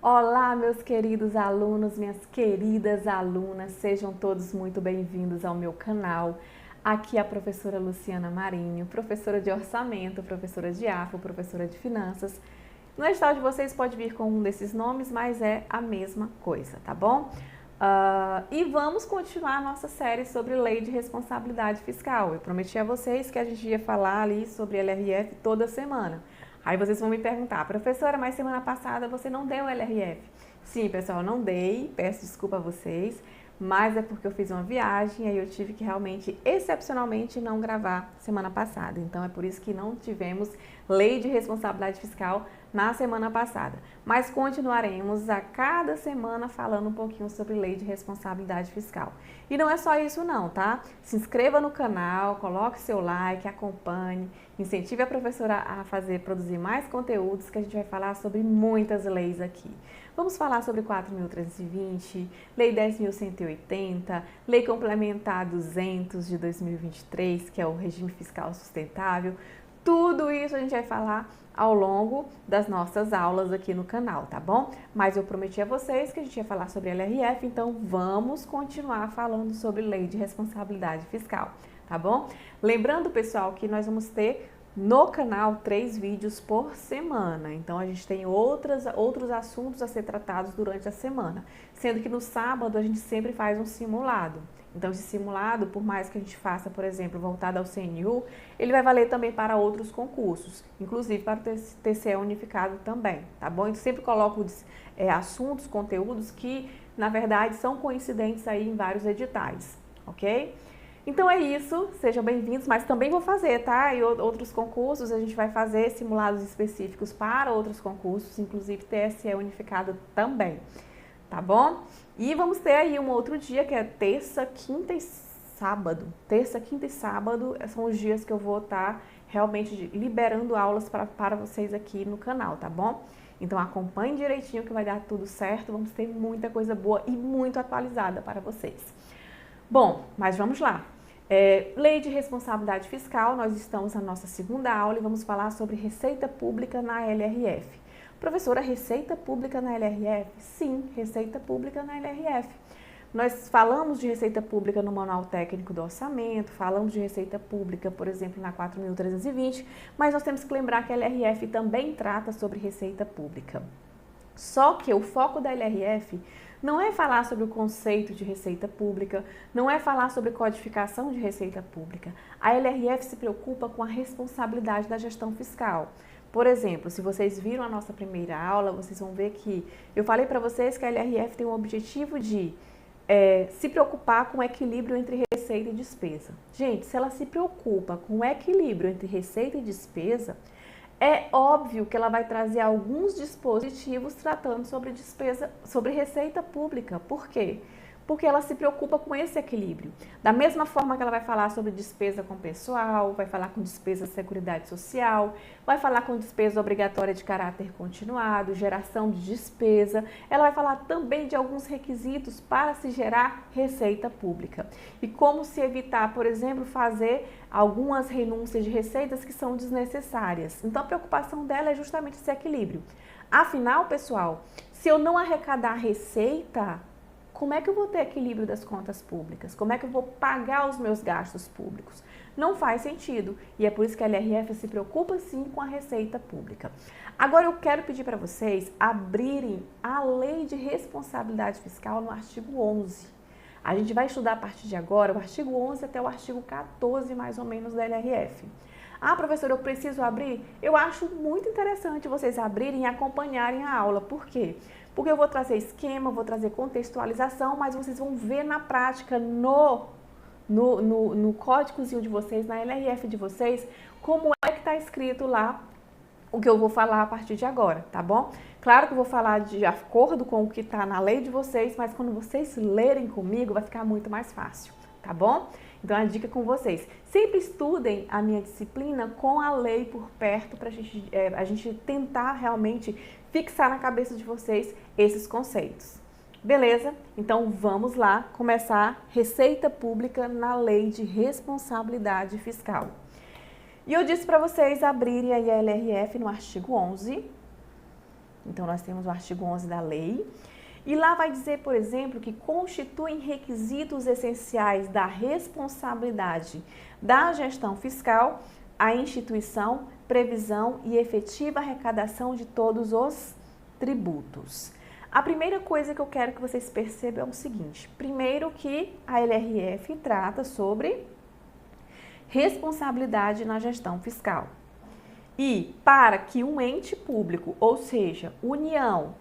Olá, meus queridos alunos, minhas queridas alunas, sejam todos muito bem-vindos ao meu canal. Aqui é a professora Luciana Marinho, professora de orçamento, professora de AFO, professora de finanças. No edital de vocês pode vir com um desses nomes, mas é a mesma coisa, tá bom? E vamos continuar a nossa série sobre lei de responsabilidade fiscal. Eu prometi a vocês que a gente ia falar ali sobre LRF toda semana. Aí vocês vão me perguntar, professora, mas semana passada você não deu LRF? Sim, pessoal, não dei, peço desculpa a vocês, mas é porque eu fiz uma viagem e aí eu tive que realmente, excepcionalmente, não gravar semana passada. Então é por isso que não tivemos lei de responsabilidade fiscal na semana passada. Mas continuaremos a cada semana falando um pouquinho sobre lei de responsabilidade fiscal. E não é só isso não, tá? Se inscreva no canal, coloque seu like, acompanhe, incentive a professora a produzir mais conteúdos que a gente vai falar sobre muitas leis aqui. Vamos falar sobre 4.320, Lei 10.180, Lei Complementar 200 de 2023, que é o regime fiscal sustentável. Tudo isso a gente vai falar ao longo das nossas aulas aqui no canal, tá bom? Mas eu prometi a vocês que a gente ia falar sobre LRF, então vamos continuar falando sobre lei de responsabilidade fiscal, tá bom? Lembrando, pessoal, que nós vamos ter no canal 3 vídeos por semana, então a gente tem outros assuntos a ser tratados durante a semana, sendo que no sábado a gente sempre faz um simulado. Então esse simulado, por mais que a gente faça, por exemplo, voltado ao CNU, ele vai valer também para outros concursos, inclusive para o TCE unificado também, tá bom? Então sempre coloco assuntos, conteúdos que, na verdade, são coincidentes aí em vários editais, ok? Então é isso, sejam bem-vindos, mas também vou fazer, tá? E outros concursos, a gente vai fazer simulados específicos para outros concursos, inclusive TSE unificado também, tá bom? E vamos ter aí um outro dia, que é terça, quinta e sábado. Terça, quinta e sábado são os dias que eu vou estar realmente liberando aulas para vocês aqui no canal, tá bom? Então acompanhe direitinho que vai dar tudo certo, vamos ter muita coisa boa e muito atualizada para vocês. Bom, mas vamos lá. Lei de responsabilidade fiscal, nós estamos na nossa segunda aula e vamos falar sobre receita pública na LRF. Professora, receita pública na LRF? Sim, receita pública na LRF. Nós falamos de receita pública no Manual Técnico do Orçamento, falamos de receita pública, por exemplo, na 4.320, mas nós temos que lembrar que a LRF também trata sobre receita pública. Só que o foco da LRF não é falar sobre o conceito de receita pública, não é falar sobre codificação de receita pública. A LRF se preocupa com a responsabilidade da gestão fiscal. Por exemplo, se vocês viram a nossa primeira aula, vocês vão ver que eu falei para vocês que a LRF tem o objetivo de se preocupar com o equilíbrio entre receita e despesa. Gente, se ela se preocupa com o equilíbrio entre receita e despesa, é óbvio que ela vai trazer alguns dispositivos tratando sobre despesa, sobre receita pública. Por quê? Porque ela se preocupa com esse equilíbrio. Da mesma forma que ela vai falar sobre despesa com pessoal, vai falar com despesa de seguridade social, vai falar com despesa obrigatória de caráter continuado, geração de despesa, ela vai falar também de alguns requisitos para se gerar receita pública. E como se evitar, por exemplo, fazer algumas renúncias de receitas que são desnecessárias. Então a preocupação dela é justamente esse equilíbrio. Afinal, pessoal, se eu não arrecadar receita, como é que eu vou ter equilíbrio das contas públicas? Como é que eu vou pagar os meus gastos públicos? Não faz sentido. E é por isso que a LRF se preocupa sim com a receita pública. Agora eu quero pedir para vocês abrirem a Lei de Responsabilidade Fiscal no artigo 11. A gente vai estudar a partir de agora o artigo 11 até o artigo 14 mais ou menos da LRF. Ah, professora, eu preciso abrir? Eu acho muito interessante vocês abrirem e acompanharem a aula. Por quê? Porque eu vou trazer esquema, vou trazer contextualização, mas vocês vão ver na prática, no códigozinho de vocês, na LRF de vocês, como é que está escrito lá o que eu vou falar a partir de agora, tá bom? Claro que eu vou falar de acordo com o que está na lei de vocês, mas quando vocês lerem comigo vai ficar muito mais fácil, tá bom? Então a dica com vocês, sempre estudem a minha disciplina com a lei por perto para a gente tentar realmente fixar na cabeça de vocês esses conceitos. Beleza? Então vamos lá começar receita pública na lei de responsabilidade fiscal. E eu disse para vocês abrirem aí a LRF no artigo 11, Então, nós temos o artigo 11 da lei. E lá vai dizer, por exemplo, que constituem requisitos essenciais da responsabilidade da gestão fiscal a instituição, previsão e efetiva arrecadação de todos os tributos. A primeira coisa que eu quero que vocês percebam é o seguinte: primeiro, que a LRF trata sobre responsabilidade na gestão fiscal. E para que um ente público, ou seja, União,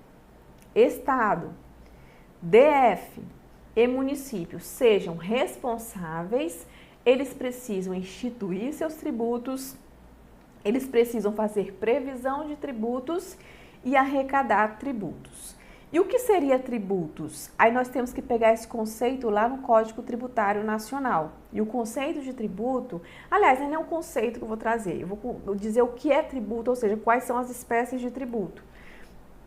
Estado, DF e municípios sejam responsáveis, eles precisam instituir seus tributos, eles precisam fazer previsão de tributos e arrecadar tributos. E o que seria tributos? Aí nós temos que pegar esse conceito lá no Código Tributário Nacional. E o conceito de tributo, aliás, não é um conceito que eu vou trazer, eu vou dizer o que é tributo, ou seja, quais são as espécies de tributo.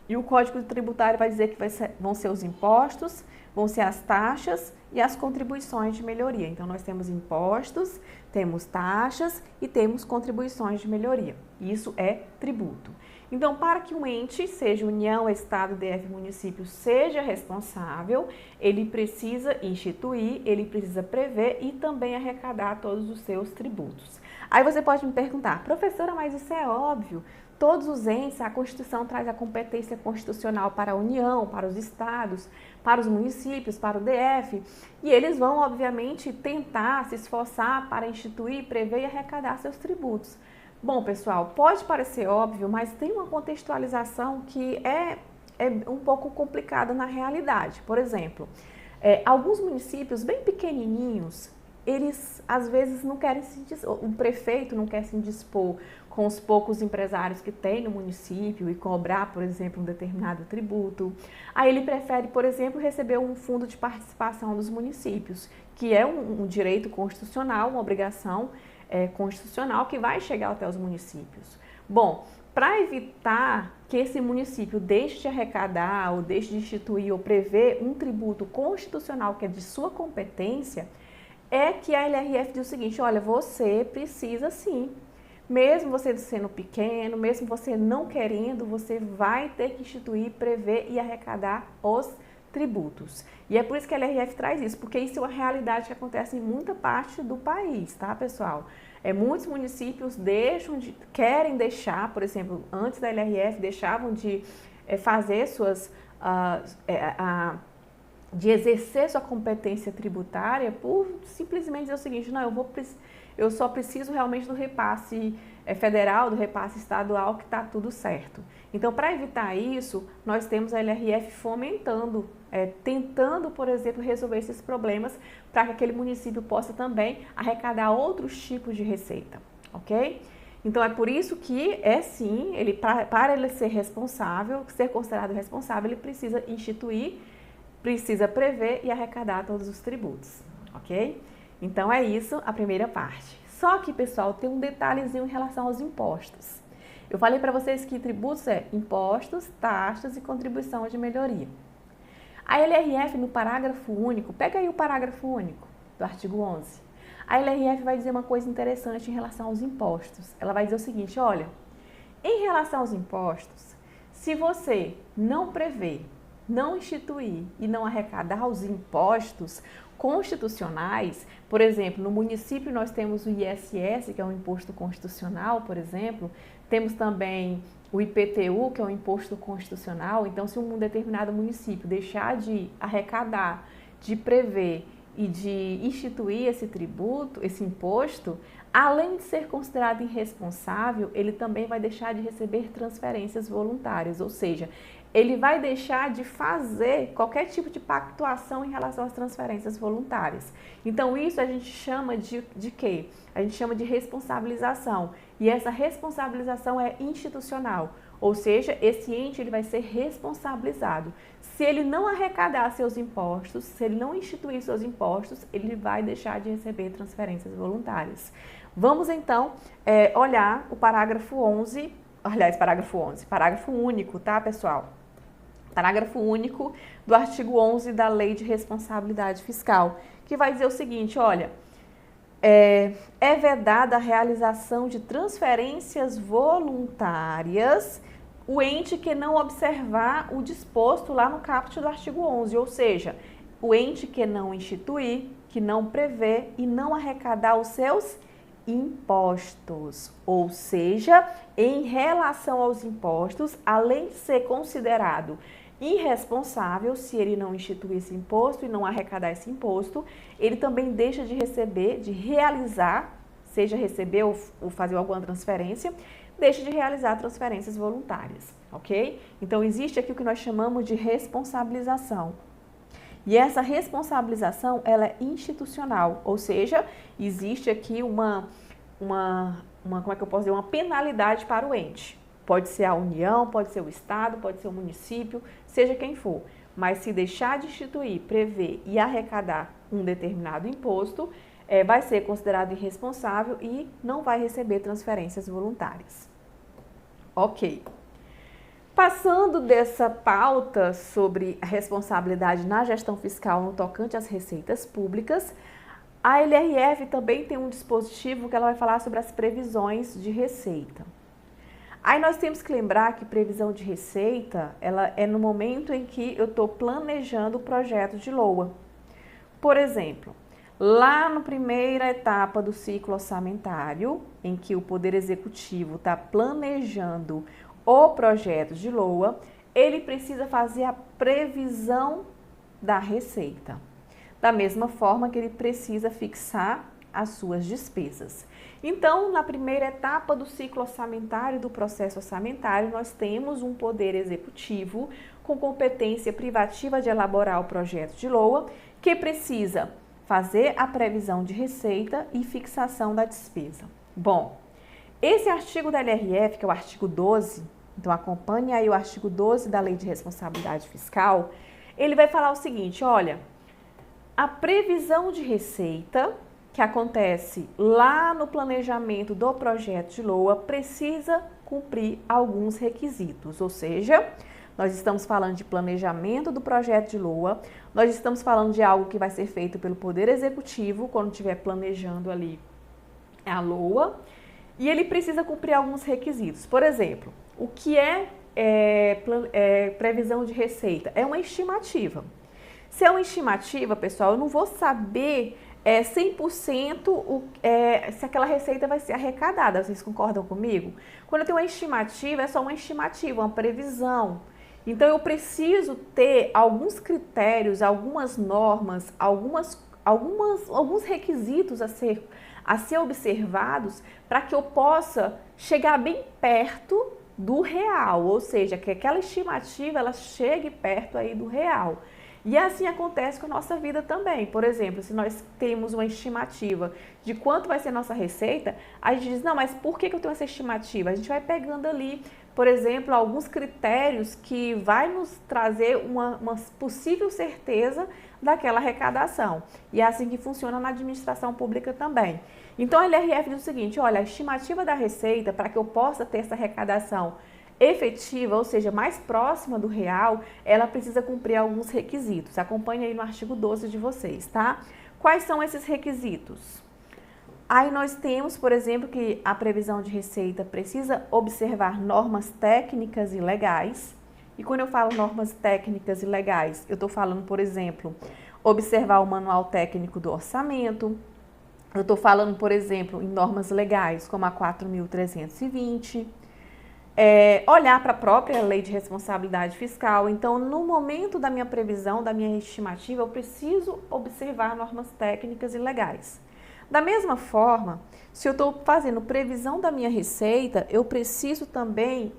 E o Código Tributário vai dizer que vão ser os impostos, vão ser as taxas e as contribuições de melhoria. Então, nós temos impostos, temos taxas e temos contribuições de melhoria. Isso é tributo. Então, para que um ente, seja União, Estado, DF, município, seja responsável, ele precisa instituir, ele precisa prever e também arrecadar todos os seus tributos. Aí você pode me perguntar: professora, mas isso é óbvio. Todos os entes, a Constituição traz a competência constitucional para a União, para os estados, para os municípios, para o DF, e eles vão, obviamente, tentar se esforçar para instituir, prever e arrecadar seus tributos. Bom, pessoal, pode parecer óbvio, mas tem uma contextualização que é um pouco complicada na realidade. Por exemplo, alguns municípios bem pequenininhos, eles às vezes não querem o prefeito não quer se indispor com os poucos empresários que tem no município e cobrar, por exemplo, um determinado tributo. Aí ele prefere, por exemplo, receber um fundo de participação dos municípios, que é um direito constitucional, uma obrigação constitucional que vai chegar até os municípios. Bom, para evitar que esse município deixe de arrecadar ou deixe de instituir ou prever um tributo constitucional que é de sua competência, é que a LRF diz o seguinte: olha, você precisa sim, mesmo você sendo pequeno, mesmo você não querendo, você vai ter que instituir, prever e arrecadar os tributos. E é por isso que a LRF traz isso, porque isso é uma realidade que acontece em muita parte do país, tá, pessoal? Muitos municípios querem deixar, por exemplo, antes da LRF, deixavam de fazer de exercer sua competência tributária por simplesmente dizer o seguinte: não, eu só preciso realmente do repasse federal, do repasse estadual, que está tudo certo. Então, para evitar isso, nós temos a LRF fomentando, tentando, por exemplo, resolver esses problemas para que aquele município possa também arrecadar outros tipos de receita, ok? Então, é por isso que sim, para ele ser responsável, ser considerado responsável, ele precisa instituir, precisa prever e arrecadar todos os tributos, ok? Então, é isso a primeira parte. Só que, pessoal, tem um detalhezinho em relação aos impostos. Eu falei para vocês que tributos impostos, taxas e contribuição de melhoria. A LRF, no parágrafo único, pega aí o parágrafo único do artigo 11. A LRF vai dizer uma coisa interessante em relação aos impostos. Ela vai dizer o seguinte: olha, em relação aos impostos, se você não prever, não instituir e não arrecadar os impostos constitucionais, por exemplo, no município nós temos o ISS, que é um imposto constitucional, por exemplo, temos também o IPTU, que é um imposto constitucional. Então, se um determinado município deixar de arrecadar, de prever e de instituir esse tributo, esse imposto, além de ser considerado irresponsável, ele também vai deixar de receber transferências voluntárias, ou seja, ele vai deixar de fazer qualquer tipo de pactuação em relação às transferências voluntárias. Então, isso a gente chama de quê? A gente chama de responsabilização. E essa responsabilização é institucional, ou seja, esse ente ele vai ser responsabilizado. Se ele não arrecadar seus impostos, se ele não instituir seus impostos, ele vai deixar de receber transferências voluntárias. Vamos então olhar o parágrafo 11, aliás, parágrafo único, tá, pessoal? Parágrafo único do artigo 11 da Lei de Responsabilidade Fiscal, que vai dizer o seguinte: olha, é vedada a realização de transferências voluntárias o ente que não observar o disposto lá no caput do artigo 11, ou seja, o ente que não instituir, que não prevê e não arrecadar os seus impostos, ou seja, em relação aos impostos, além de ser considerado irresponsável se ele não instituir esse imposto e não arrecadar esse imposto, ele também deixa de receber, de realizar, seja receber ou fazer alguma transferência, deixa de realizar transferências voluntárias, ok? Então, existe aqui o que nós chamamos de responsabilização. E essa responsabilização, ela é institucional, ou seja, existe aqui como é que eu posso dizer, uma penalidade para o ente. Pode ser a União, pode ser o Estado, pode ser o município, seja quem for. Mas se deixar de instituir, prever e arrecadar um determinado imposto, vai ser considerado irresponsável e não vai receber transferências voluntárias. Ok. Passando dessa pauta sobre a responsabilidade na gestão fiscal no tocante às receitas públicas, a LRF também tem um dispositivo que ela vai falar sobre as previsões de receita. Aí nós temos que lembrar que previsão de receita, ela é no momento em que eu estou planejando o projeto de LOA. Por exemplo, lá na primeira etapa do ciclo orçamentário, em que o Poder Executivo está planejando o projeto de LOA, ele precisa fazer a previsão da receita. Da mesma forma que ele precisa fixar as suas despesas. Então, na primeira etapa do ciclo orçamentário, do processo orçamentário, nós temos um Poder Executivo com competência privativa de elaborar o projeto de LOA, que precisa fazer a previsão de receita e fixação da despesa. Bom, esse artigo da LRF, que é o artigo 12, então acompanhe aí o artigo 12 da Lei de Responsabilidade Fiscal, ele vai falar o seguinte, olha, a previsão de receita que acontece lá no planejamento do projeto de LOA precisa cumprir alguns requisitos, ou seja, nós estamos falando de planejamento do projeto de LOA, nós estamos falando de algo que vai ser feito pelo Poder Executivo quando estiver planejando ali a LOA, e ele precisa cumprir alguns requisitos. Por exemplo, o que é previsão de receita? É uma estimativa. Se é uma estimativa, pessoal, eu não vou saber 100% se aquela receita vai ser arrecadada. Vocês concordam comigo? Quando eu tenho uma estimativa, é só uma estimativa, uma previsão. Então, eu preciso ter alguns critérios, algumas normas, alguns requisitos a ser observados para que eu possa chegar bem perto do real, ou seja, que aquela estimativa ela chegue perto aí do real. E assim acontece com a nossa vida também. Por exemplo, se nós temos uma estimativa de quanto vai ser a nossa receita, a gente diz, não, mas por que eu tenho essa estimativa? A gente vai pegando ali, por exemplo, alguns critérios que vai nos trazer uma possível certeza daquela arrecadação. E é assim que funciona na administração pública também. Então, a LRF diz o seguinte, olha, a estimativa da receita, para que eu possa ter essa arrecadação efetiva, ou seja, mais próxima do real, ela precisa cumprir alguns requisitos. Acompanhe aí no artigo 12 de vocês, tá? Quais são esses requisitos? Aí nós temos, por exemplo, que a previsão de receita precisa observar normas técnicas e legais. E quando eu falo normas técnicas e legais, eu estou falando, por exemplo, observar o manual técnico do orçamento. Eu estou falando, por exemplo, em normas legais, como a 4.320. Olhar para a própria Lei de Responsabilidade Fiscal. Então, no momento da minha previsão, da minha estimativa, eu preciso observar normas técnicas e legais. Da mesma forma, se eu estou fazendo previsão da minha receita, eu preciso também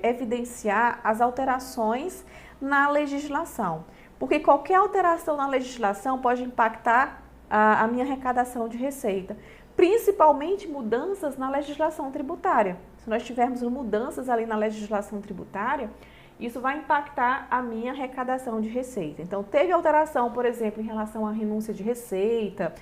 evidenciar as alterações na legislação, porque qualquer alteração na legislação pode impactar a minha arrecadação de receita, principalmente mudanças na legislação tributária. Se nós tivermos mudanças ali na legislação tributária, isso vai impactar a minha arrecadação de receita. Então, teve alteração, por exemplo, em relação à renúncia de receita,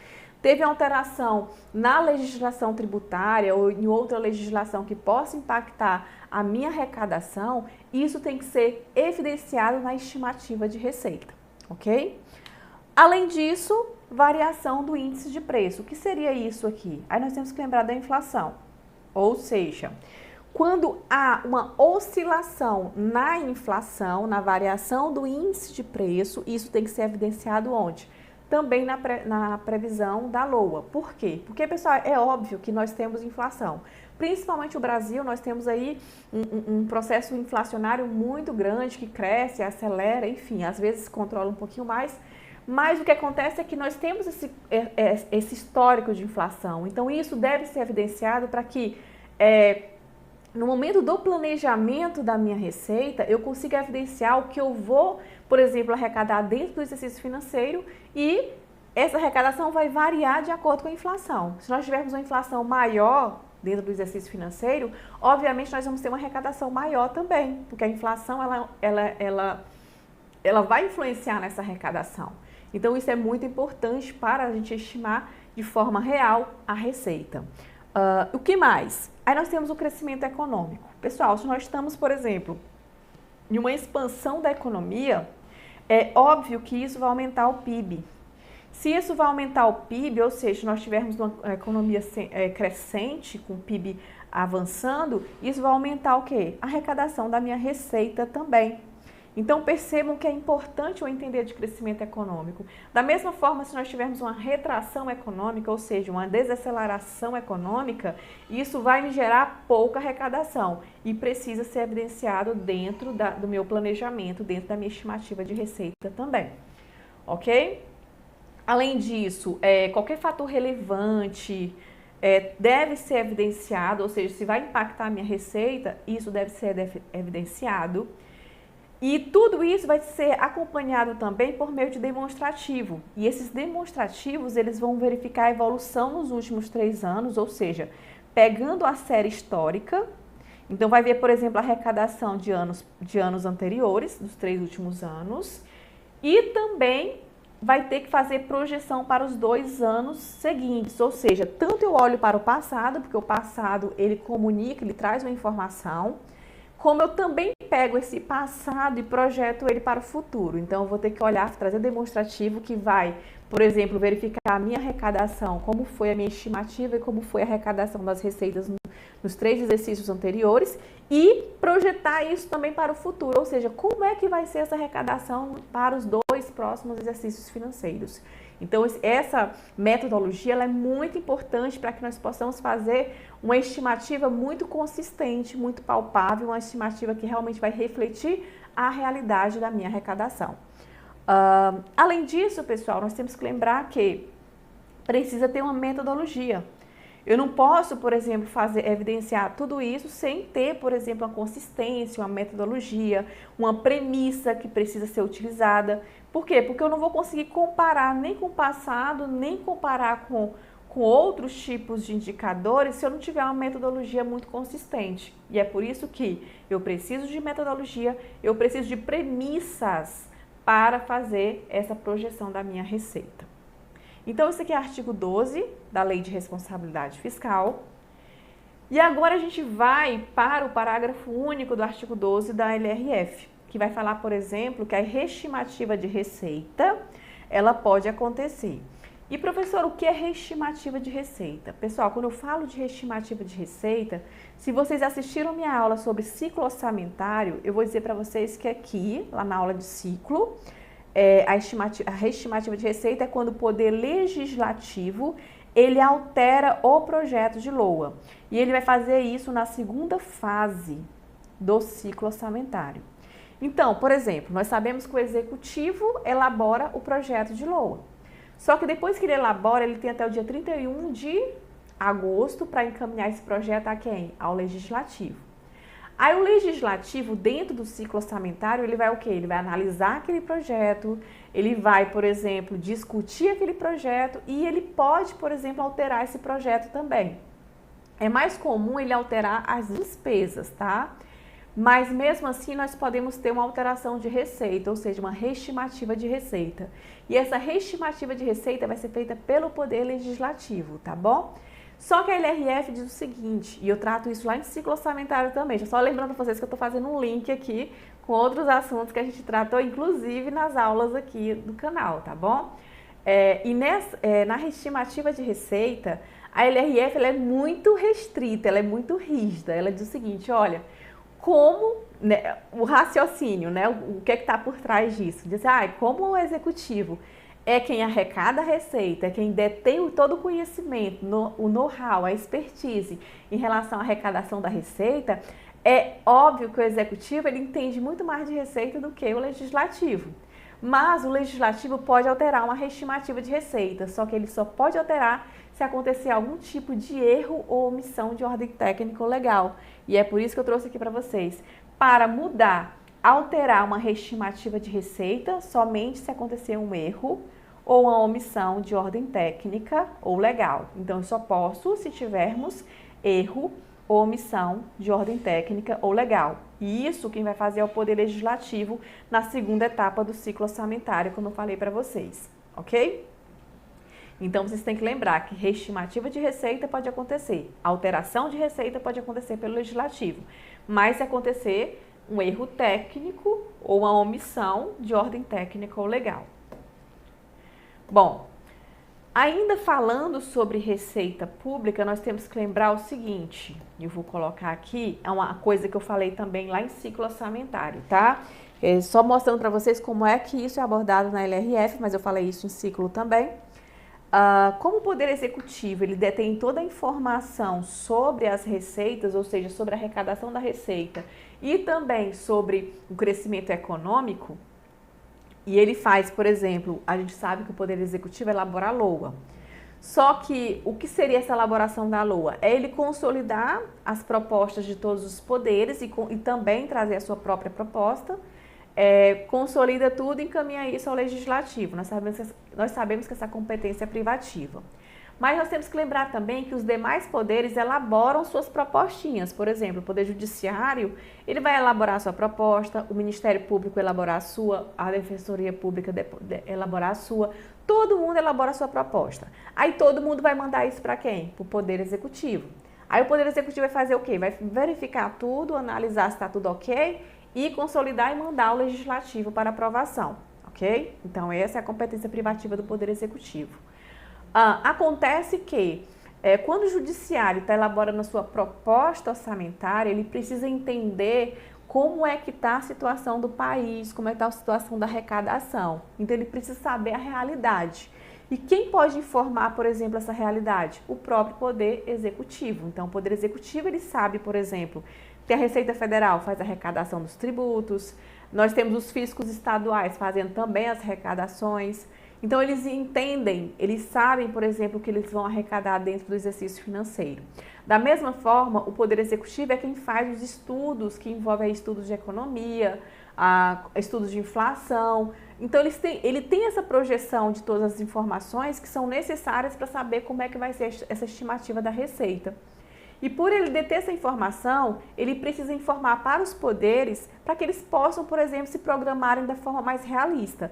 teve alteração na legislação tributária ou em outra legislação que possa impactar a minha arrecadação, isso tem que ser evidenciado na estimativa de receita, ok? Além disso, variação do índice de preço. O que seria isso aqui? Aí nós temos que lembrar da inflação. Ou seja, quando há uma oscilação na inflação, na variação do índice de preço, isso tem que ser evidenciado onde? Também na previsão da LOA. Por quê? Porque, pessoal, é óbvio que nós temos inflação. Principalmente o Brasil, nós temos aí um processo inflacionário muito grande, que cresce, acelera, enfim, às vezes controla um pouquinho mais. Mas o que acontece é que nós temos esse histórico de inflação. Então, isso deve ser evidenciado para que, no momento do planejamento da minha receita, eu consiga evidenciar o que eu vou, por exemplo, arrecadar dentro do exercício financeiro, e essa arrecadação vai variar de acordo com a inflação. Se nós tivermos uma inflação maior dentro do exercício financeiro, obviamente nós vamos ter uma arrecadação maior também, porque a inflação ela vai influenciar nessa arrecadação. Então, isso é muito importante para a gente estimar de forma real a receita. O que mais? Aí nós temos o crescimento econômico. Pessoal, se nós estamos, por exemplo, em uma expansão da economia, é óbvio que isso vai aumentar o PIB. Se isso vai aumentar o PIB, ou seja, se nós tivermos uma economia crescente, com o PIB avançando, isso vai aumentar o quê? A arrecadação da minha receita também. Então, percebam que é importante eu entender de crescimento econômico. Da mesma forma, se nós tivermos uma retração econômica, ou seja, uma desaceleração econômica, isso vai me gerar pouca arrecadação e precisa ser evidenciado dentro do meu planejamento, dentro da minha estimativa de receita também, ok? Além disso, qualquer fator relevante deve ser evidenciado, ou seja, se vai impactar a minha receita, isso deve ser evidenciado. E tudo isso vai ser acompanhado também por meio de demonstrativo. E esses demonstrativos, eles vão verificar a evolução nos últimos 3 anos, ou seja, pegando a série histórica. Então, vai ver, por exemplo, a arrecadação de anos anteriores, dos 3 últimos anos. E também vai ter que fazer projeção para os 2 anos seguintes. Ou seja, tanto eu olho para o passado, porque o passado, ele comunica, ele traz uma informação, como eu também pego esse passado e projeto ele para o futuro. Então, eu vou ter que olhar, trazer demonstrativo que vai, por exemplo, verificar a minha arrecadação, como foi a minha estimativa e como foi a arrecadação das receitas nos 3 exercícios anteriores, e projetar isso também para o futuro, ou seja, como é que vai ser essa arrecadação para os 2 próximos exercícios financeiros. Então, essa metodologia ela é muito importante para que nós possamos fazer uma estimativa muito consistente, muito palpável, uma estimativa que realmente vai refletir a realidade da minha arrecadação. Além disso, pessoal, nós temos que lembrar que precisa ter uma metodologia. Eu não posso, por exemplo, evidenciar tudo isso sem ter, por exemplo, uma consistência, uma metodologia, uma premissa que precisa ser utilizada. Por quê? Porque eu não vou conseguir comparar nem com o passado, nem comparar com outros tipos de indicadores se eu não tiver uma metodologia muito consistente. E é por isso que eu preciso de metodologia, eu preciso de premissas para fazer essa projeção da minha receita. Então, esse aqui é o artigo 12 da Lei de Responsabilidade Fiscal. E agora a gente vai para o parágrafo único do artigo 12 da LRF, que vai falar, por exemplo, que a reestimativa de receita, ela pode acontecer. E, professor, o que é reestimativa de receita? Pessoal, quando eu falo de reestimativa de receita, se vocês assistiram minha aula sobre ciclo orçamentário, eu vou dizer para vocês que aqui, lá na aula de ciclo, a reestimativa de receita é quando o poder legislativo ele altera o projeto de LOA. E ele vai fazer isso na segunda fase do ciclo orçamentário. Então, por exemplo, nós sabemos que o executivo elabora o projeto de LOA. Só que depois que ele elabora, ele tem até o dia 31 de agosto para encaminhar esse projeto a quem? Ao legislativo. Aí o legislativo, dentro do ciclo orçamentário, ele vai o quê? Ele vai analisar aquele projeto, ele vai, por exemplo, discutir aquele projeto e ele pode, por exemplo, alterar esse projeto também. É mais comum ele alterar as despesas, tá? Mas mesmo assim nós podemos ter uma alteração de receita, ou seja, uma reestimativa de receita. E essa reestimativa de receita vai ser feita pelo Poder Legislativo, tá bom? Só que a LRF diz o seguinte, e eu trato isso lá em ciclo orçamentário também, já só lembrando para vocês que eu estou fazendo um link aqui com outros assuntos que a gente tratou, inclusive nas aulas aqui do canal, tá bom? Na reestimativa de receita, A LRF ela é muito restrita, ela é muito rígida. Ela diz o seguinte, olha, como, né, o raciocínio, né, o que é que está por trás disso? Diz, como o executivo é quem arrecada a receita, é quem detém todo o conhecimento, o know-how, a expertise em relação à arrecadação da receita, é óbvio que o executivo ele entende muito mais de receita do que o legislativo. Mas o legislativo pode alterar uma estimativa de receita, só que ele só pode alterar se acontecer algum tipo de erro ou omissão de ordem técnica ou legal. E é por isso que eu trouxe aqui para vocês. Para mudar, alterar uma estimativa de receita, somente se acontecer um erro ou uma omissão de ordem técnica ou legal. Então, eu só posso se tivermos erro ou omissão de ordem técnica ou legal. E isso quem vai fazer é o Poder Legislativo na segunda etapa do ciclo orçamentário, como eu falei para vocês, ok? Então, vocês têm que lembrar que reestimativa de receita pode acontecer, alteração de receita pode acontecer pelo Legislativo, mas se acontecer um erro técnico ou uma omissão de ordem técnica ou legal. Bom, ainda falando sobre receita pública, nós temos que lembrar o seguinte, eu vou colocar aqui, é uma coisa que eu falei também lá em ciclo orçamentário, tá? Só mostrando para vocês como é que isso é abordado na LRF, mas eu falei isso em ciclo também. Como o Poder Executivo ele detém toda a informação sobre as receitas, ou seja, sobre a arrecadação da receita e também sobre o crescimento econômico, e ele faz, por exemplo, a gente sabe que o Poder Executivo elabora a LOA. Só que o que seria essa elaboração da LOA? É ele consolidar as propostas de todos os poderes e também trazer a sua própria proposta, consolida tudo e encaminha isso ao Legislativo. Nós sabemos que essa competência é privativa. Mas nós temos que lembrar também que os demais poderes elaboram suas propostinhas. Por exemplo, o Poder Judiciário, ele vai elaborar a sua proposta, o Ministério Público elaborar a sua, a Defensoria Pública elaborar a sua, todo mundo elabora a sua proposta. Aí todo mundo vai mandar isso para quem? Para o Poder Executivo. Aí o Poder Executivo vai fazer o quê? Vai verificar tudo, analisar se está tudo ok e consolidar e mandar ao Legislativo para aprovação, ok? Então essa é a competência privativa do Poder Executivo. Acontece que quando o Judiciário está elaborando a sua proposta orçamentária, ele precisa entender como é que está a situação do país, como é que está a situação da arrecadação. Então ele precisa saber a realidade. E quem pode informar, por exemplo, essa realidade? O próprio Poder Executivo. Então o Poder Executivo ele sabe, por exemplo, que a Receita Federal faz a arrecadação dos tributos, nós temos os fiscos estaduais fazendo também as arrecadações. Então, eles entendem, eles sabem, por exemplo, que eles vão arrecadar dentro do exercício financeiro. Da mesma forma, o Poder Executivo é quem faz os estudos, que envolvem estudos de economia, estudos de inflação. Então, ele tem essa projeção de todas as informações que são necessárias para saber como é que vai ser essa estimativa da receita. E por ele deter essa informação, ele precisa informar para os poderes para que eles possam, por exemplo, se programarem da forma mais realista.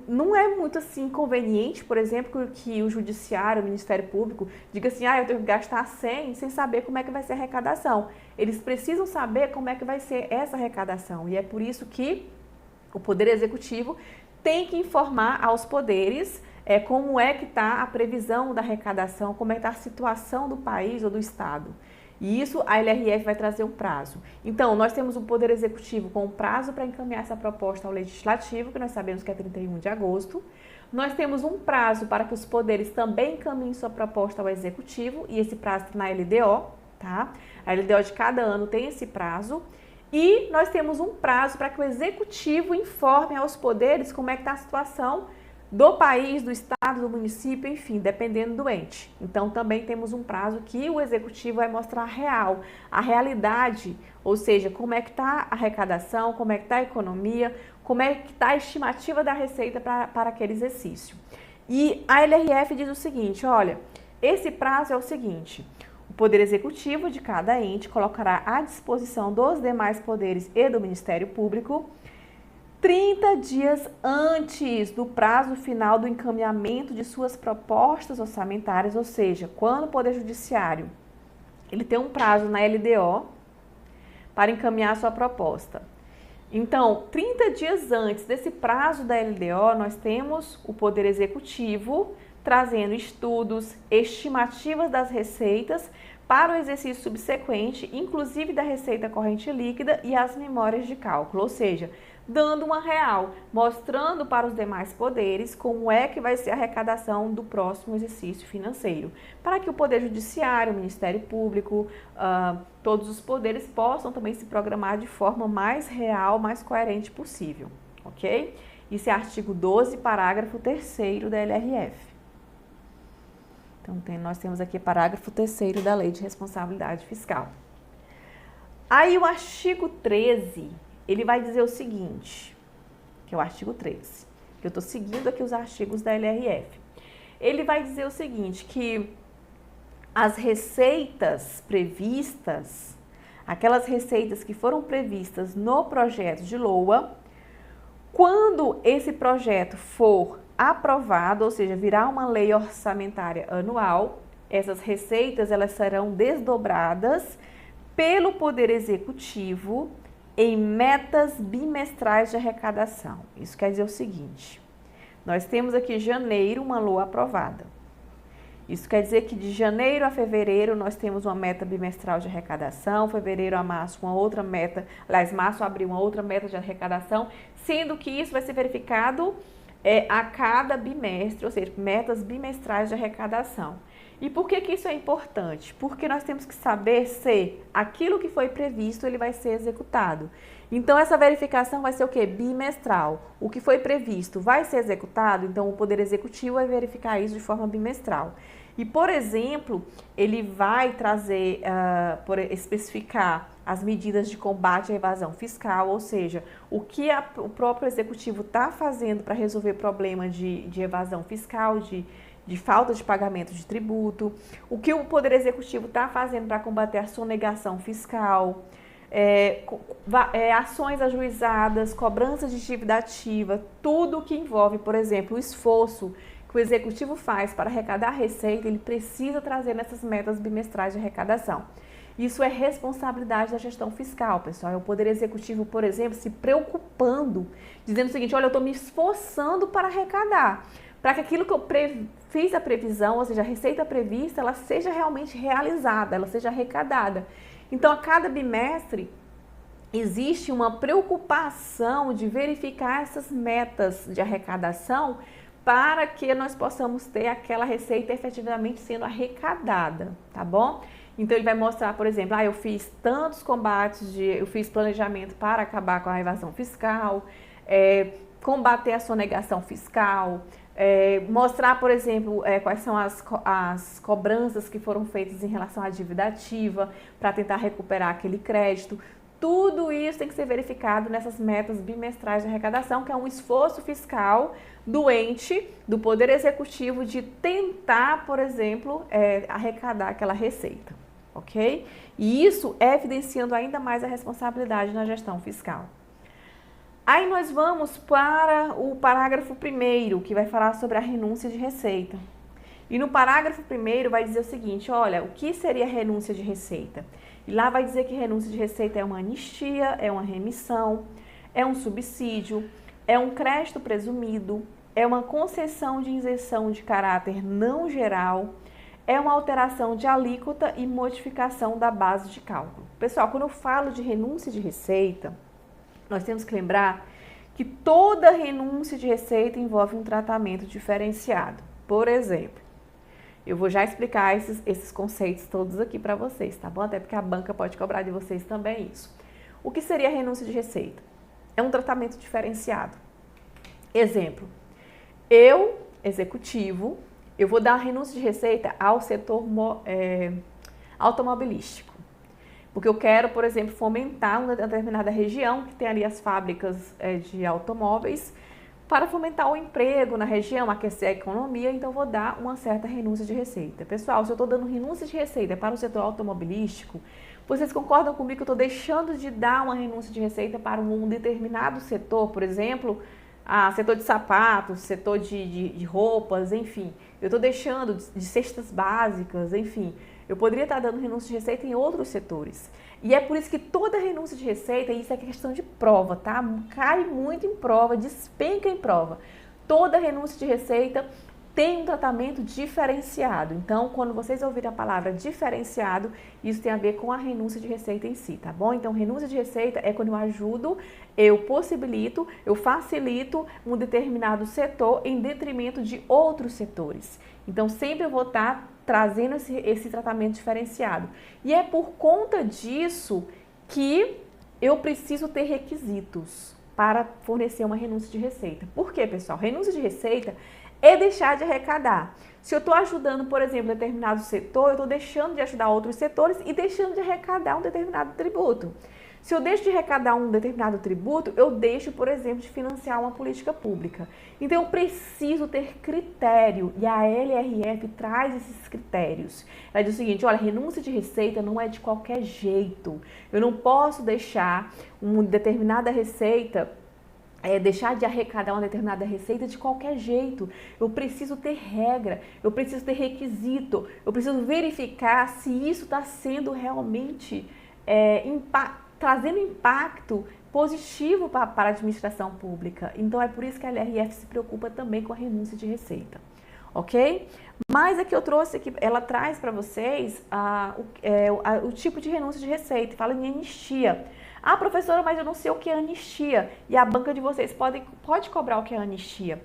Não é muito assim conveniente, por exemplo, que o Judiciário, o Ministério Público, diga assim, eu tenho que gastar 100 sem saber como é que vai ser a arrecadação. Eles precisam saber como é que vai ser essa arrecadação. E é por isso que o Poder Executivo tem que informar aos poderes como é que está a previsão da arrecadação, como é que está a situação do país ou do Estado. E isso a LRF vai trazer um prazo. Então, nós temos o Poder Executivo com um prazo para encaminhar essa proposta ao Legislativo, que nós sabemos que é 31 de agosto. Nós temos um prazo para que os poderes também encaminhem sua proposta ao Executivo, e esse prazo está na LDO, tá? A LDO de cada ano tem esse prazo. E nós temos um prazo para que o Executivo informe aos poderes como é que está a situação do país, do estado, do município, enfim, dependendo do ente. Então, também temos um prazo que o Executivo vai mostrar a realidade, ou seja, como é que está a arrecadação, como é que está a economia, como é que está a estimativa da receita para aquele exercício. E a LRF diz o seguinte, olha, esse prazo é o seguinte, o Poder Executivo de cada ente colocará à disposição dos demais poderes e do Ministério Público 30 dias antes do prazo final do encaminhamento de suas propostas orçamentárias, ou seja, quando o Poder Judiciário ele tem um prazo na LDO para encaminhar a sua proposta. Então, 30 dias antes desse prazo da LDO, nós temos o Poder Executivo trazendo estudos, estimativas das receitas para o exercício subsequente, inclusive da receita corrente líquida e as memórias de cálculo, ou seja, dando uma real, mostrando para os demais poderes como é que vai ser a arrecadação do próximo exercício financeiro, para que o Poder Judiciário, o Ministério Público, todos os poderes possam também se programar de forma mais real, mais coerente possível, ok? Isso é artigo 12, parágrafo 3º da LRF. Então, nós temos aqui parágrafo 3º da Lei de Responsabilidade Fiscal. Aí o artigo 13, ele vai dizer o seguinte, que é o artigo 13, que eu estou seguindo aqui os artigos da LRF. Ele vai dizer o seguinte, que as receitas previstas, aquelas receitas que foram previstas no projeto de LOA, quando esse projeto for aprovado, ou seja, virar uma lei orçamentária anual, essas receitas elas serão desdobradas pelo Poder Executivo em metas bimestrais de arrecadação. Isso quer dizer o seguinte, nós temos aqui janeiro uma LOA aprovada. Isso quer dizer que de janeiro a fevereiro nós temos uma meta bimestral de arrecadação, fevereiro a março uma outra meta, aliás, março a abril uma outra meta de arrecadação, sendo que isso vai ser verificado a cada bimestre, ou seja, metas bimestrais de arrecadação. E por que isso é importante? Porque nós temos que saber se aquilo que foi previsto ele vai ser executado. Então, essa verificação vai ser o quê? Bimestral. O que foi previsto vai ser executado, então o Poder Executivo vai verificar isso de forma bimestral. E, por exemplo, ele vai trazer, especificar as medidas de combate à evasão fiscal, ou seja, o que o próprio Executivo está fazendo para resolver problema de evasão fiscal, de falta de pagamento de tributo, o que o Poder Executivo está fazendo para combater a sonegação fiscal, ações ajuizadas, cobrança de dívida ativa, tudo que envolve, por exemplo, o esforço que o Executivo faz para arrecadar a receita, ele precisa trazer nessas metas bimestrais de arrecadação. Isso é responsabilidade da gestão fiscal, pessoal. É o Poder Executivo, por exemplo, se preocupando, dizendo o seguinte, olha, eu estou me esforçando para arrecadar, para que aquilo que eu fiz a previsão, ou seja, a receita prevista, ela seja realmente realizada, ela seja arrecadada. Então, a cada bimestre, existe uma preocupação de verificar essas metas de arrecadação para que nós possamos ter aquela receita efetivamente sendo arrecadada, tá bom? Então, ele vai mostrar, por exemplo, eu fiz tantos combates, eu fiz planejamento para acabar com a evasão fiscal, combater a sonegação fiscal, mostrar, por exemplo, quais são as cobranças que foram feitas em relação à dívida ativa para tentar recuperar aquele crédito. Tudo isso tem que ser verificado nessas metas bimestrais de arrecadação, que é um esforço fiscal do ente, do Poder Executivo, de tentar, por exemplo, arrecadar aquela receita, ok? E isso evidenciando ainda mais a responsabilidade na gestão fiscal. Aí nós vamos para o parágrafo 1º, que vai falar sobre a renúncia de receita. E no parágrafo 1º vai dizer o seguinte, olha, o que seria renúncia de receita? E lá vai dizer que renúncia de receita é uma anistia, é uma remissão, é um subsídio, é um crédito presumido, é uma concessão de isenção de caráter não geral, é uma alteração de alíquota e modificação da base de cálculo. Pessoal, quando eu falo de renúncia de receita, nós temos que lembrar que toda renúncia de receita envolve um tratamento diferenciado. Por exemplo, eu vou já explicar esses conceitos todos aqui para vocês, tá bom? Até porque a banca pode cobrar de vocês também isso. O que seria a renúncia de receita? É um tratamento diferenciado. Exemplo, eu, executivo, eu vou dar a renúncia de receita ao setor automobilístico. Porque eu quero, por exemplo, fomentar uma determinada região que tem ali as fábricas de automóveis para fomentar o emprego na região, aquecer a economia, então eu vou dar uma certa renúncia de receita. Pessoal, se eu estou dando renúncia de receita para o setor automobilístico, vocês concordam comigo que eu estou deixando de dar uma renúncia de receita para um determinado setor, por exemplo, setor de sapatos, setor de roupas, enfim. Eu estou deixando de cestas básicas, enfim. Eu poderia estar dando renúncia de receita em outros setores. E é por isso que toda renúncia de receita, isso é questão de prova, tá? Cai muito em prova, despenca em prova. Toda renúncia de receita tem um tratamento diferenciado. Então, quando vocês ouvirem a palavra diferenciado, isso tem a ver com a renúncia de receita em si, tá bom? Então, renúncia de receita é quando eu ajudo, eu possibilito, eu facilito um determinado setor em detrimento de outros setores. Então, sempre eu vou estar trazendo esse tratamento diferenciado. E é por conta disso que eu preciso ter requisitos para fornecer uma renúncia de receita. Por quê, pessoal? Renúncia de receita é deixar de arrecadar. Se eu estou ajudando, por exemplo, determinado setor, eu estou deixando de ajudar outros setores e deixando de arrecadar um determinado tributo. Se eu deixo de arrecadar um determinado tributo, eu deixo, por exemplo, de financiar uma política pública. Então, eu preciso ter critério e a LRF traz esses critérios. Ela diz o seguinte, olha, renúncia de receita não é de qualquer jeito. Eu não posso deixar uma determinada receita deixar de arrecadar uma determinada receita de qualquer jeito. Eu preciso ter regra, eu preciso ter requisito, eu preciso verificar se isso está sendo realmente trazendo impacto positivo para a administração pública. Então é por isso que a LRF se preocupa também com a renúncia de receita, ok? Mas aqui eu trouxe, aqui, ela traz para vocês o tipo de renúncia de receita, fala em anistia. Ah, professora, mas eu não sei o que é anistia. E a banca de vocês pode cobrar o que é anistia.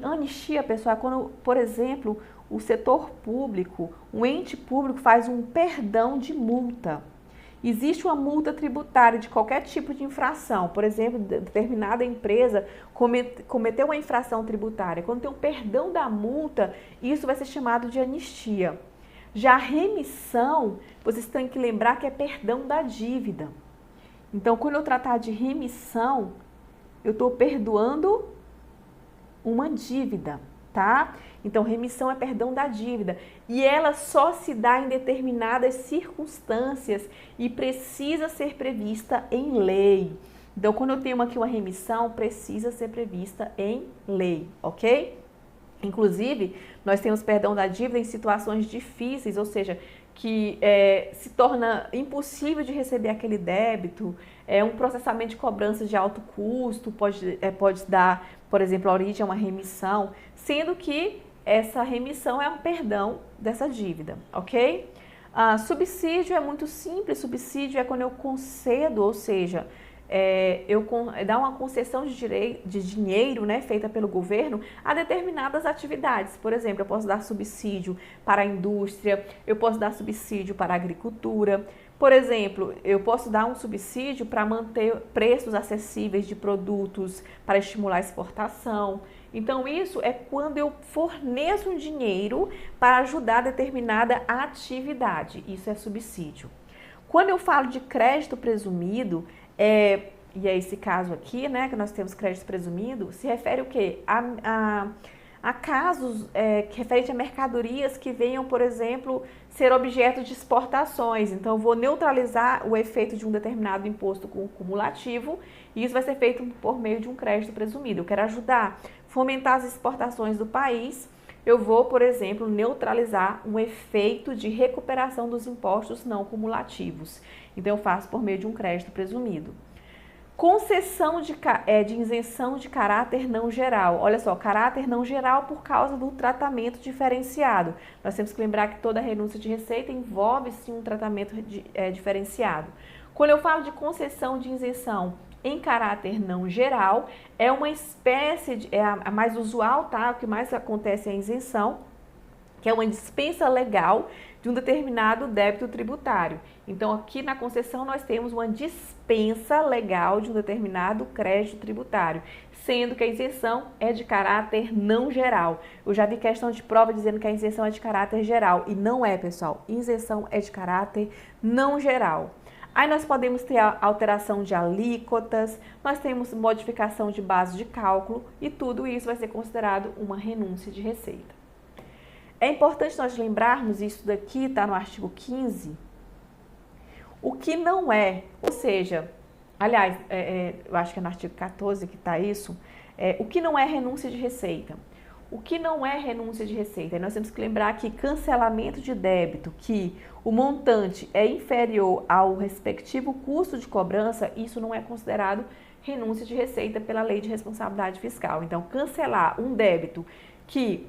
Anistia, pessoal, é quando, por exemplo, o setor público, um ente público faz um perdão de multa. Existe uma multa tributária de qualquer tipo de infração. Por exemplo, determinada empresa cometeu uma infração tributária. Quando tem um perdão da multa, isso vai ser chamado de anistia. Já a remissão, vocês têm que lembrar que é perdão da dívida. Então, quando eu tratar de remissão, eu estou perdoando uma dívida, tá? Então, remissão é perdão da dívida. E ela só se dá em determinadas circunstâncias e precisa ser prevista em lei. Então, quando eu tenho aqui uma remissão, precisa ser prevista em lei, ok? Inclusive, nós temos perdão da dívida em situações difíceis, ou seja, que se torna impossível de receber aquele débito, um processamento de cobrança de alto custo, pode dar, por exemplo, a origem a uma remissão, sendo que essa remissão é um perdão dessa dívida, ok? Subsídio é muito simples, subsídio é quando eu concedo, ou seja, dar uma concessão de dinheiro, né, feita pelo governo a determinadas atividades. Por exemplo, eu posso dar subsídio para a indústria, eu posso dar subsídio para a agricultura. Por exemplo, eu posso dar um subsídio para manter preços acessíveis de produtos, para estimular a exportação. Então, isso é quando eu forneço um dinheiro para ajudar determinada atividade. Isso é subsídio. Quando eu falo de crédito presumido, e é esse caso aqui, né, que nós temos crédito presumido, se refere o quê? A casos referentes a mercadorias que venham, por exemplo, ser objeto de exportações. Então, eu vou neutralizar o efeito de um determinado imposto cumulativo e isso vai ser feito por meio de um crédito presumido. Eu quero ajudar, fomentar as exportações do país. Eu vou, por exemplo, neutralizar um efeito de recuperação dos impostos não cumulativos. Então, eu faço por meio de um crédito presumido. Concessão de isenção de caráter não geral. Olha só, caráter não geral por causa do tratamento diferenciado. Nós temos que lembrar que toda renúncia de receita envolve, sim, um tratamento diferenciado. Quando eu falo de concessão de isenção em caráter não geral, é uma espécie de, a mais usual, tá? O que mais acontece é a isenção, que é uma dispensa legal de um determinado débito tributário. Então, aqui na concessão nós temos uma dispensa legal de um determinado crédito tributário, sendo que a isenção é de caráter não geral. Eu já vi questão de prova dizendo que a isenção é de caráter geral, e não é, pessoal. Isenção é de caráter não geral. Aí nós podemos ter a alteração de alíquotas, nós temos modificação de base de cálculo, e tudo isso vai ser considerado uma renúncia de receita. É importante nós lembrarmos, isso daqui está no artigo 15, o que não é, ou seja, aliás, eu acho que é no artigo 14 que está isso, o que não é renúncia de receita. O que não é renúncia de receita? Nós temos que lembrar que cancelamento de débito, que o montante é inferior ao respectivo custo de cobrança, isso não é considerado renúncia de receita pela Lei de Responsabilidade Fiscal. Então, cancelar um débito que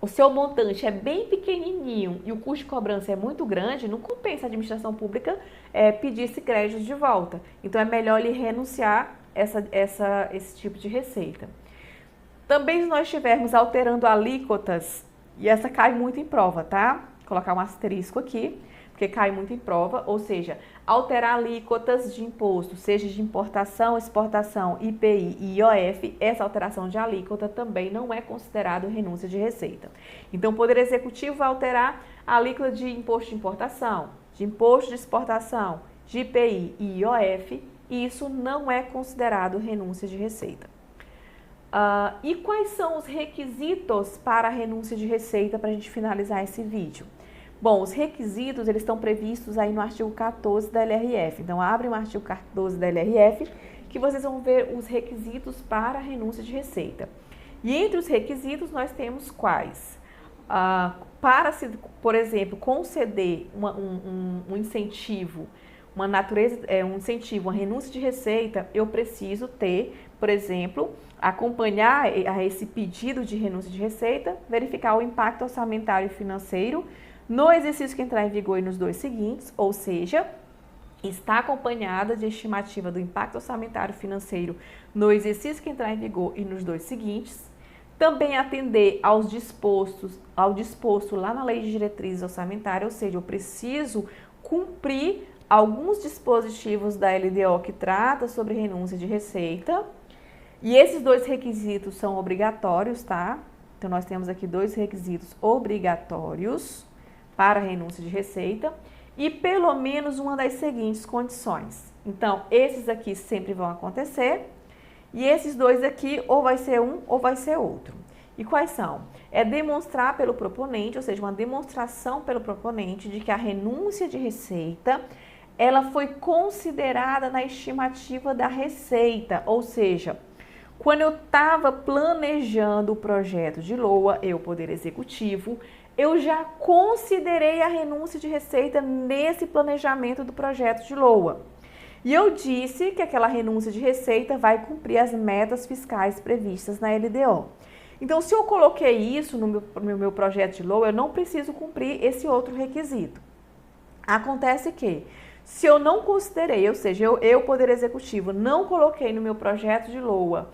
o seu montante é bem pequenininho e o custo de cobrança é muito grande, não compensa a administração pública pedir esse crédito de volta. Então, é melhor ele renunciar esse tipo de receita. Também, se nós estivermos alterando alíquotas, e essa cai muito em prova, tá? Vou colocar um asterisco aqui, porque cai muito em prova, ou seja, alterar alíquotas de imposto, seja de importação, exportação, IPI e IOF, essa alteração de alíquota também não é considerado renúncia de receita. Então, o Poder Executivo vai alterar a alíquota de imposto de importação, de imposto de exportação, de IPI e IOF, e isso não é considerado renúncia de receita. E quais são os requisitos para a renúncia de receita para a gente finalizar esse vídeo? Bom, os requisitos eles estão previstos aí no artigo 14 da LRF. Então, abre o artigo 14 da LRF que vocês vão ver os requisitos para a renúncia de receita. E entre os requisitos nós temos quais? Para, por exemplo, conceder um incentivo, um incentivo, uma renúncia de receita, eu preciso ter, por exemplo, acompanhar a esse pedido de renúncia de receita, verificar o impacto orçamentário e financeiro no exercício que entrar em vigor e nos dois seguintes, ou seja, está acompanhada de estimativa do impacto orçamentário e financeiro no exercício que entrar em vigor e nos dois seguintes. Também atender ao disposto lá na Lei de Diretrizes Orçamentárias, ou seja, eu preciso cumprir alguns dispositivos da LDO que trata sobre renúncia de receita. E esses dois requisitos são obrigatórios, tá? Então, nós temos aqui dois requisitos obrigatórios para a renúncia de receita e pelo menos uma das seguintes condições. Então, esses aqui sempre vão acontecer e esses dois aqui ou vai ser um ou vai ser outro. E quais são? É demonstrar pelo proponente, ou seja, uma demonstração pelo proponente de que a renúncia de receita ela foi considerada na estimativa da receita, ou seja, quando eu estava planejando o projeto de LOA, Poder Executivo, eu já considerei a renúncia de receita nesse planejamento do projeto de LOA. E eu disse que aquela renúncia de receita vai cumprir as metas fiscais previstas na LDO. Então, se eu coloquei isso no meu projeto de LOA, eu não preciso cumprir esse outro requisito. Acontece que, se eu não considerei, ou seja, eu Poder Executivo, não coloquei no meu projeto de LOA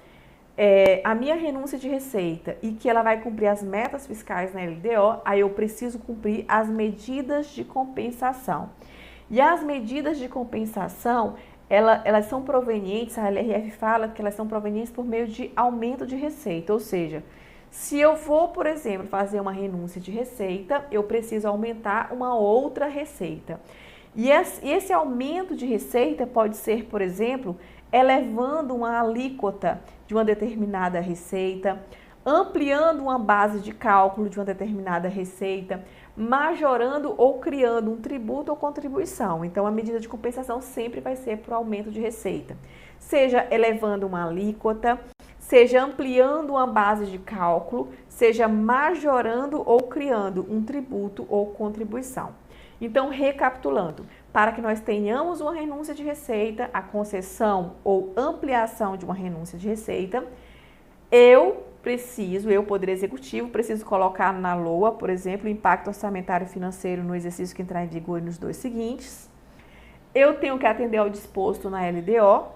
a minha renúncia de receita e que ela vai cumprir as metas fiscais na LDO, aí eu preciso cumprir as medidas de compensação. E as medidas de compensação, elas são provenientes, a LRF fala que elas são provenientes por meio de aumento de receita, ou seja, se eu for, por exemplo, fazer uma renúncia de receita, eu preciso aumentar uma outra receita. E esse aumento de receita pode ser, por exemplo, elevando uma alíquota de uma determinada receita, ampliando uma base de cálculo de uma determinada receita, majorando ou criando um tributo ou contribuição. Então, a medida de compensação sempre vai ser por aumento de receita. Seja elevando uma alíquota, seja ampliando uma base de cálculo, seja majorando ou criando um tributo ou contribuição. Então, recapitulando, para que nós tenhamos uma renúncia de receita, a concessão ou ampliação de uma renúncia de receita, eu, Poder Executivo, preciso colocar na LOA, por exemplo, o impacto orçamentário e financeiro no exercício que entrar em vigor e nos dois seguintes. Eu tenho que atender ao disposto na LDO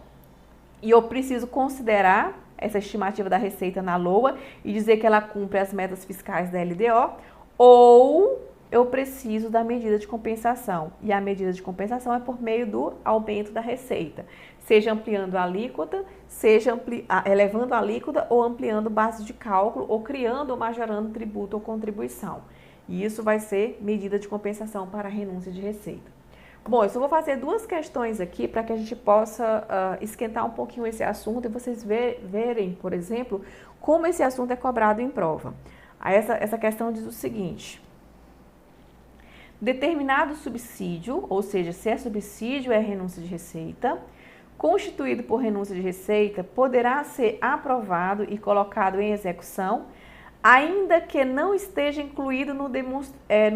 e eu preciso considerar essa estimativa da receita na LOA e dizer que ela cumpre as metas fiscais da LDO, ou eu preciso da medida de compensação. E a medida de compensação é por meio do aumento da receita, seja ampliando a alíquota, seja elevando a alíquota ou ampliando base de cálculo ou criando ou majorando tributo ou contribuição. E isso vai ser medida de compensação para a renúncia de receita. Bom, eu só vou fazer duas questões aqui para que a gente possa esquentar um pouquinho esse assunto e vocês verem, por exemplo, como esse assunto é cobrado em prova. Aí essa questão diz o seguinte: determinado subsídio, ou seja, se é subsídio é renúncia de receita, constituído por renúncia de receita, poderá ser aprovado e colocado em execução, ainda que não esteja incluído no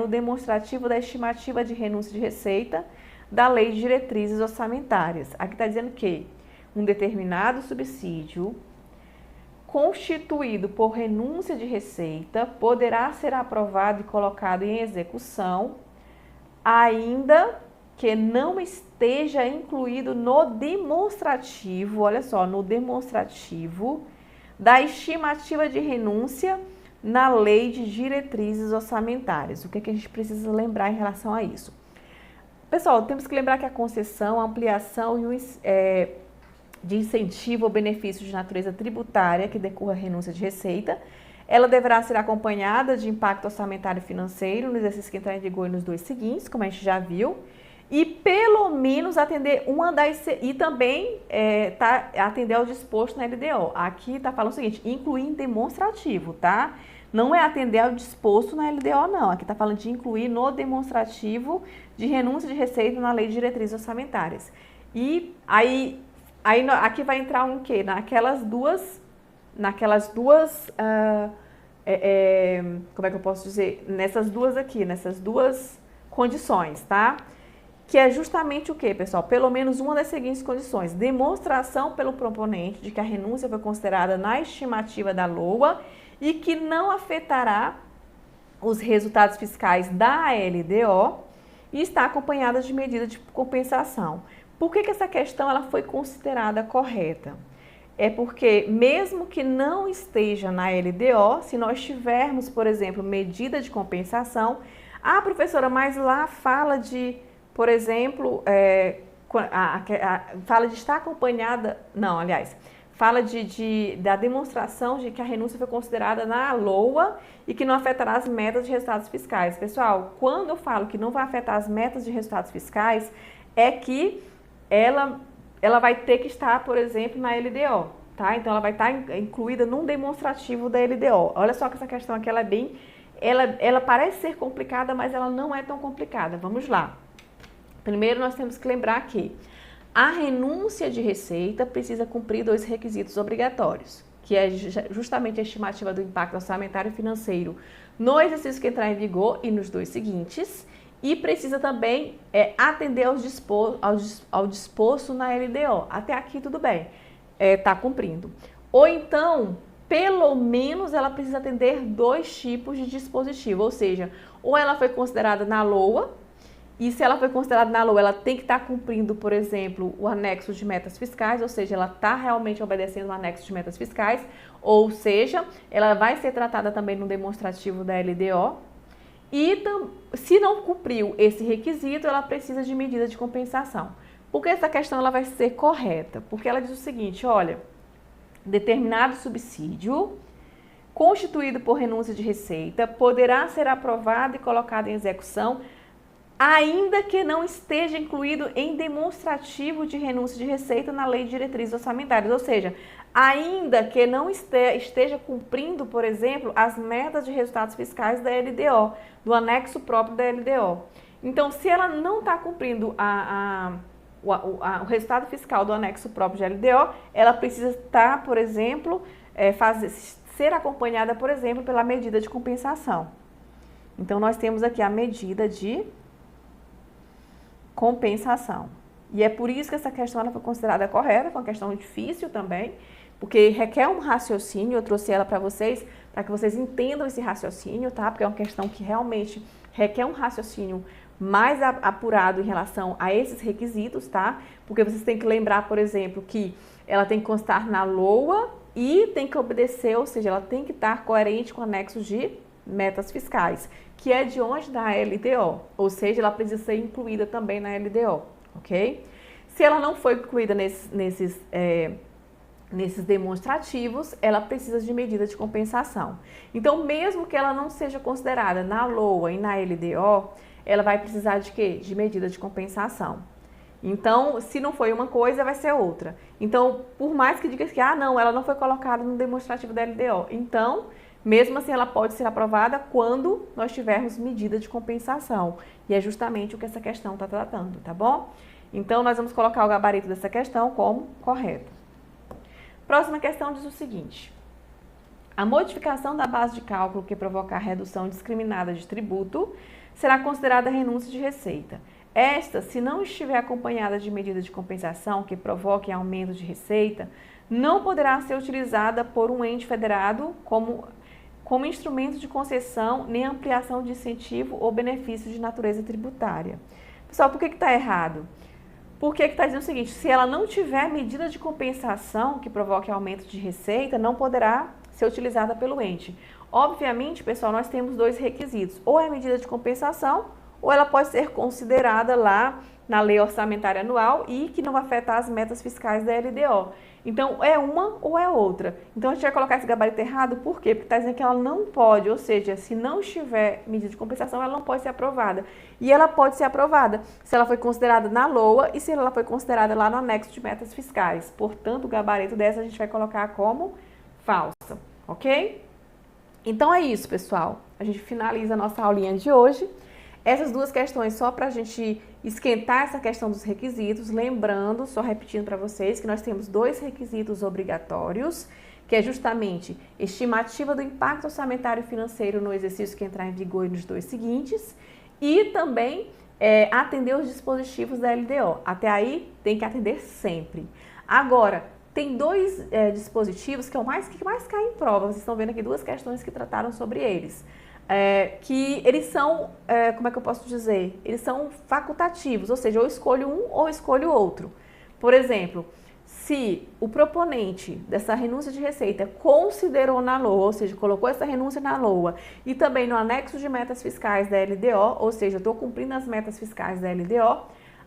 demonstrativo da estimativa de renúncia de receita da Lei de Diretrizes Orçamentárias. Aqui está dizendo que um determinado subsídio, constituído por renúncia de receita, poderá ser aprovado e colocado em execução, ainda que não esteja incluído no demonstrativo, olha só, no demonstrativo da estimativa de renúncia na Lei de Diretrizes Orçamentárias. O que é que a gente precisa lembrar em relação a isso? Pessoal, temos que lembrar que a concessão, a ampliação e de incentivo ou benefício de natureza tributária que decorra da renúncia de receita, ela deverá ser acompanhada de impacto orçamentário e financeiro no exercício que entrar em vigor nos 2 seguintes, como a gente já viu, e pelo menos atender uma das... e também atender ao disposto na LDO. Aqui está falando o seguinte, incluir em demonstrativo, tá? Não é atender ao disposto na LDO, não. Aqui está falando de incluir no demonstrativo de renúncia de receita na Lei de Diretrizes Orçamentárias. E aí aqui vai entrar um quê? Naquelas duas, como é que eu posso dizer? Nessas duas condições, tá? Que é justamente o quê, pessoal? Pelo menos uma das seguintes condições. Demonstração pelo proponente de que a renúncia foi considerada na estimativa da LOA e que não afetará os resultados fiscais da LDO e está acompanhada de medida de compensação. Por que essa questão ela foi considerada correta? É porque mesmo que não esteja na LDO, se nós tivermos, por exemplo, medida de compensação, professora, mas lá fala de, por exemplo, fala de estar acompanhada, não, aliás, fala da demonstração de que a renúncia foi considerada na LOA e que não afetará as metas de resultados fiscais. Pessoal, quando eu falo que não vai afetar as metas de resultados fiscais, é que ela vai ter que estar, por exemplo, na LDO, tá? Então, ela vai estar incluída num demonstrativo da LDO. Olha só que essa questão aqui, ela parece ser complicada, mas ela não é tão complicada. Vamos lá. Primeiro, nós temos que lembrar que a renúncia de receita precisa cumprir 2 requisitos obrigatórios, que é justamente a estimativa do impacto orçamentário e financeiro no exercício que entrar em vigor e nos 2 seguintes, e precisa também atender ao disposto na LDO. Até aqui tudo bem, está cumprindo. Ou então, pelo menos ela precisa atender 2 tipos de dispositivo, ou seja, ou ela foi considerada na LOA, e se ela foi considerada na LOA, ela tem que estar cumprindo, por exemplo, o anexo de metas fiscais, ou seja, ela está realmente obedecendo o anexo de metas fiscais, ou seja, ela vai ser tratada também no demonstrativo da LDO. E se não cumpriu esse requisito, ela precisa de medida de compensação. Por que essa questão ela vai ser correta? Porque ela diz o seguinte, olha, determinado subsídio constituído por renúncia de receita poderá ser aprovado e colocado em execução ainda que não esteja incluído em demonstrativo de renúncia de receita na Lei de Diretrizes Orçamentárias, ou seja, ainda que não esteja cumprindo, por exemplo, as metas de resultados fiscais da LDO, do anexo próprio da LDO. Então, se ela não está cumprindo o resultado fiscal do anexo próprio de LDO, ela precisa estar, por exemplo, ser acompanhada, por exemplo, pela medida de compensação. Então, nós temos aqui a medida de compensação. E é por isso que essa questão ela foi considerada correta, foi uma questão difícil também, porque requer um raciocínio. Eu trouxe ela para vocês, para que vocês entendam esse raciocínio, tá? Porque é uma questão que realmente requer um raciocínio mais apurado em relação a esses requisitos, tá? Porque vocês têm que lembrar, por exemplo, que ela tem que constar na LOA e tem que obedecer, ou seja, ela tem que estar coerente com o anexo de metas fiscais, que é de onde da LDO, ou seja, ela precisa ser incluída também na LDO, ok? Se ela não foi incluída nesses demonstrativos, ela precisa de medida de compensação. Então, mesmo que ela não seja considerada na LOA e na LDO, ela vai precisar de quê? De medida de compensação. Então, se não foi uma coisa, vai ser outra. Então, por mais que diga que, não, ela não foi colocada no demonstrativo da LDO, então, mesmo assim, ela pode ser aprovada quando nós tivermos medida de compensação. E é justamente o que essa questão está tratando, tá bom? Então, nós vamos colocar o gabarito dessa questão como correto. Próxima questão diz o seguinte: a modificação da base de cálculo que provocar redução discriminada de tributo será considerada renúncia de receita. Esta, se não estiver acompanhada de medida de compensação que provoque aumento de receita, não poderá ser utilizada por um ente federado como instrumento de concessão nem ampliação de incentivo ou benefício de natureza tributária. Pessoal, por que está errado? Porque está dizendo o seguinte, se ela não tiver medida de compensação que provoque aumento de receita, não poderá ser utilizada pelo ente. Obviamente, pessoal, nós temos dois requisitos, ou é medida de compensação, ou ela pode ser considerada lá na lei orçamentária anual e que não vai afetar as metas fiscais da LDO. Então, é uma ou é outra. Então, a gente vai colocar esse gabarito errado, por quê? Porque está dizendo que ela não pode, ou seja, se não estiver medida de compensação, ela não pode ser aprovada. E ela pode ser aprovada se ela foi considerada na LOA e se ela foi considerada lá no anexo de metas fiscais. Portanto, o gabarito dessa a gente vai colocar como falsa, ok? Então, é isso, pessoal. A gente finaliza a nossa aulinha de hoje. Essas duas questões só para a gente esquentar essa questão dos requisitos, lembrando, só repetindo para vocês, que nós temos dois requisitos obrigatórios, que é justamente estimativa do impacto orçamentário e financeiro no exercício que entrar em vigor nos dois seguintes e também atender os dispositivos da LDO. Até aí tem que atender sempre. Agora, tem dois dispositivos que mais caem em prova, vocês estão vendo aqui duas questões que trataram sobre eles. Que eles são, como é que eu posso dizer? Eles são facultativos, ou seja, eu escolho um ou escolho outro. Por exemplo, se o proponente dessa renúncia de receita considerou na LOA, ou seja, colocou essa renúncia na LOA e também no anexo de metas fiscais da LDO, ou seja, eu estou cumprindo as metas fiscais da LDO,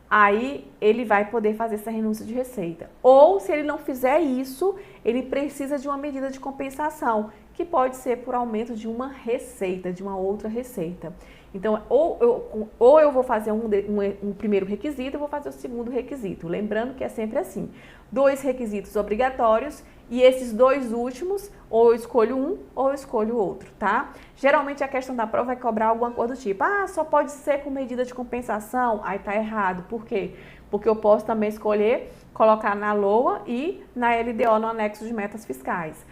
aí ele vai poder fazer essa renúncia de receita. Ou, se ele não fizer isso, ele precisa de uma medida de compensação, que pode ser por aumento de uma receita, de uma outra receita. Então, ou eu vou fazer um primeiro requisito, eu vou fazer o segundo requisito. Lembrando que é sempre assim, dois requisitos obrigatórios e esses dois últimos, ou eu escolho um ou eu escolho outro, tá? Geralmente a questão da prova vai cobrar alguma coisa do tipo, só pode ser com medida de compensação, aí tá errado. Por quê? Porque eu posso também escolher colocar na LOA e na LDO, no anexo de metas fiscais.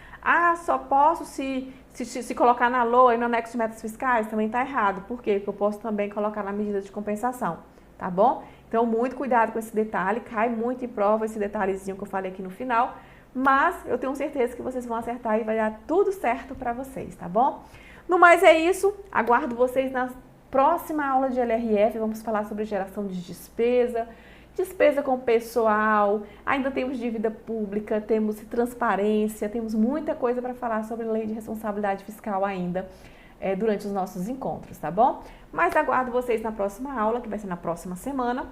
Só posso se colocar na LOA e no anexo de metas fiscais, também está errado. Por quê? Porque eu posso também colocar na medida de compensação, tá bom? Então, muito cuidado com esse detalhe, cai muito em prova esse detalhezinho que eu falei aqui no final, mas eu tenho certeza que vocês vão acertar e vai dar tudo certo para vocês, tá bom? No mais é isso, aguardo vocês na próxima aula de LRF, vamos falar sobre geração de despesa com pessoal, ainda temos dívida pública, temos transparência, temos muita coisa para falar sobre lei de responsabilidade fiscal ainda durante os nossos encontros, tá bom? Mas aguardo vocês na próxima aula, que vai ser na próxima semana,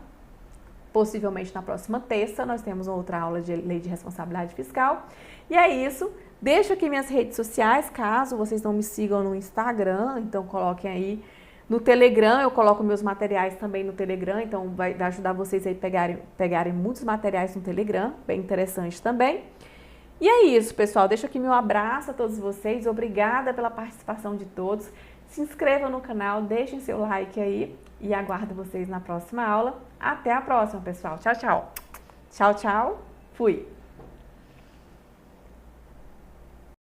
possivelmente na próxima terça, nós temos outra aula de lei de responsabilidade fiscal. E é isso, deixo aqui minhas redes sociais, caso vocês não me sigam no Instagram, então coloquem aí. No Telegram, eu coloco meus materiais também no Telegram, então vai ajudar vocês aí pegarem muitos materiais no Telegram, bem interessante também. E é isso, pessoal. Deixo aqui meu abraço a todos vocês. Obrigada pela participação de todos. Se inscrevam no canal, deixem seu like aí e aguardo vocês na próxima aula. Até a próxima, pessoal. Tchau, tchau. Tchau, tchau. Fui.